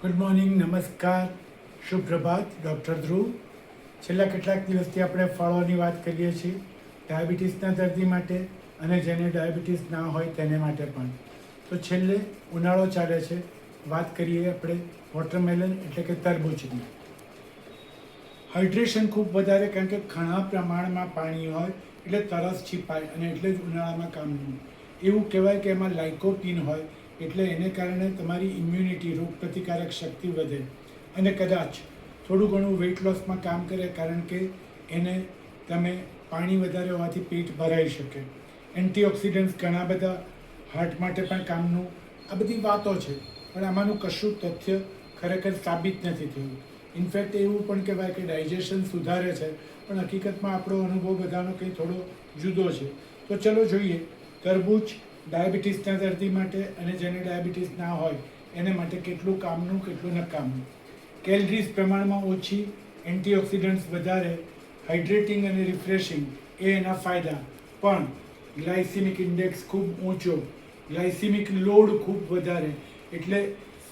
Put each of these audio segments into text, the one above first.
Good morning, નમસ્કાર, શુભ પ્રભાત. Doctor ધ્રુવ. છેલ્લા કેટલાક દિવસથી આપણે ફળોની વાત કરીએ છીએ, ડાયાબિટીસના દર્દી માટે અને જેને ડાયાબિટીસ ના હોય તેને માટે પણ. તો છેલ્લે ઉનાળો ચાલે છે, વાત કરીએ આપણે વોટરમેલન એટલે કે તરબૂચની. હાઇડ્રેશન ખૂબ વધારે, કારણ કે ઘણા પ્રમાણમાં પાણી હોય એટલે તરસ છીપાય અને એટલે જ ઉનાળામાં કામનું. એવું કહેવાય કે એમાં લાઇકોપીન હોય એટલે એને કારણે તમારી ઇમ્યુનિટી, રોગ પ્રતિકારક શક્તિ વધે અને કદાચ થોડું ઘણું વેઇટ લોસમાં કામ કરે, કારણ કે એને તમે પાણી વધારે હોવાથી પેટ ભરાઈ શકે. એન્ટીઓક્સિડન્ટ્સ ઘણા બધા હાર્ટ માટે પણ કામનું. આ બધી વાતો છે, પણ આમાંનું કશું તથ્ય ખરેખર સાબિત નથી થયું. ઇનફેક્ટ એવું પણ કહેવાય કે ડાયજેશન સુધારે છે, પણ હકીકતમાં આપણો અનુભવ બધાનો કંઈ થોડો જુદો છે. તો ચલો જોઈએ તરબૂચ ડાયાબિટીસના દર્દી માટે અને જેને ડાયાબિટીસ ના હોય એને માટે કેટલું કામનું, કેટલું નકામનું. કેલરીઝ પ્રમાણમાં ઓછી, એન્ટીઓક્સિડન્ટ્સ વધારે, હાઇડ્રેટિંગ અને રિફ્રેશિંગ એ એના ફાયદા. પણ ગ્લાયસીમિક ઇન્ડેક્સ ખૂબ ઊંચો, ગ્લાયસીમિક લોડ ખૂબ વધારે, એટલે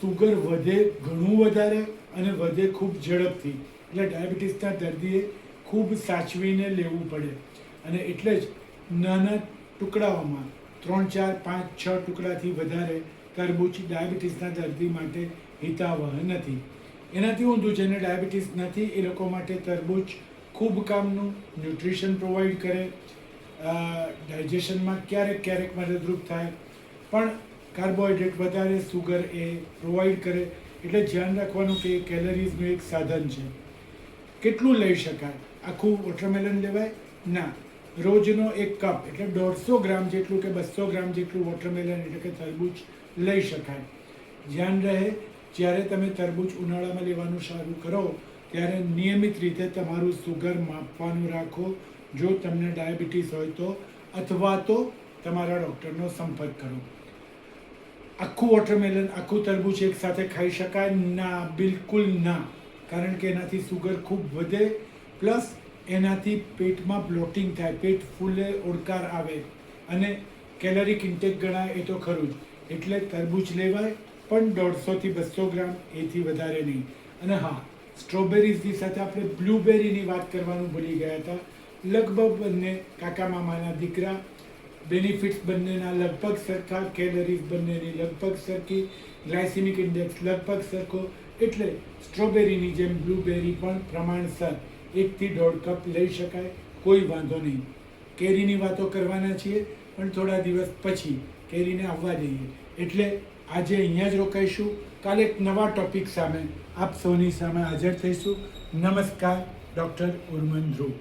સુગર વધે ઘણું વધારે અને વધે ખૂબ ઝડપથી. એટલે ડાયાબિટીસના દર્દીએ ખૂબ સાચવીને લેવું પડે. અને એટલે જ નાના ટુકડાઓમાં 3, 4, 5, 6 ટુકડાથી વધારે તરબૂચ ડાયાબિટીસના દર્દી માટે હિતાવહ નથી. એનાથી ઊંધું, જેને ડાયાબિટીસ નથી એ લોકો માટે તરબૂચ ખૂબ કામનું, ન્યુટ્રિશન પ્રોવાઈડ કરે, ડાયજેશનમાં ક્યારેક ક્યારેક મદદરૂપ થાય, પણ કાર્બોહાઈડ્રેટ વધારે, સુગર એ પ્રોવાઈડ કરે. એટલે ધ્યાન રાખવાનું કે કેલરીઝનું એક સાધન છે. કેટલું લઈ શકાય? આખું વોટરમેલન લેવાય? ના. રોજનો 1 કપ એટલે 150 ગ્રામ જેટલું કે 200 ગ્રામ જેટલું વોટરમેલન એટલે કે તરબૂચ લઈ શકાય. ધ્યાન રહે, જ્યારે તમે તરબૂચ ઉનાળામાં લેવાનું શરૂ કરો ત્યારે નિયમિત રીતે તમારું સુગર માપવાનું રાખો, જો તમને ડાયાબિટીસ હોય તો, અથવા તો તમારા ડૉક્ટરનો સંપર્ક કરો. આખું વોટરમેલન, આખું તરબૂચ એકસાથે ખાઈ શકાય? ના, બિલકુલ ના. કારણ કે એનાથી સુગર ખૂબ વધે, પ્લસ એનાથી પેટમાં બ્લોટિંગ થાય, પેટ ફૂલે, ઓડકાર આવે અને કેલરિક ઇન્ટેક ગણાય એ તો ખરું જ. એટલે તરબૂચ લેવાય, પણ 150 થી 200 ગ્રામ, એથી વધારે નહીં. અને હા, સ્ટ્રોબેરીઝની સાથે આપણે બ્લૂબેરીની વાત કરવાનું ભૂલી ગયા હતા. લગભગ બંને કાકા મામાના દીકરા, બેનિફિટ્સ બંનેના લગભગ સરખા, કેલરીઝ બંનેની લગભગ સરખી, ગ્લાયસીમિક ઇન્ડેક્સ લગભગ સરખો. એટલે સ્ટ્રોબેરીની જેમ બ્લૂબેરી પણ પ્રમાણસર 1 થી 1.5 કપ લઈ શકાય, કોઈ વાંધો નહીં. કેરીની વાતો કરવાના છીએ, પણ થોડા દિવસ પછી કેરીને આવવા દઈએ. એટલે આજે અહીંયા જ રોકાઈશું. કાલે એક નવા ટોપિક સામે આપ સૌની સામે હાજર થઈશું. નમસ્કાર, ડૉક્ટર ઉર્મન ધ્રુવ.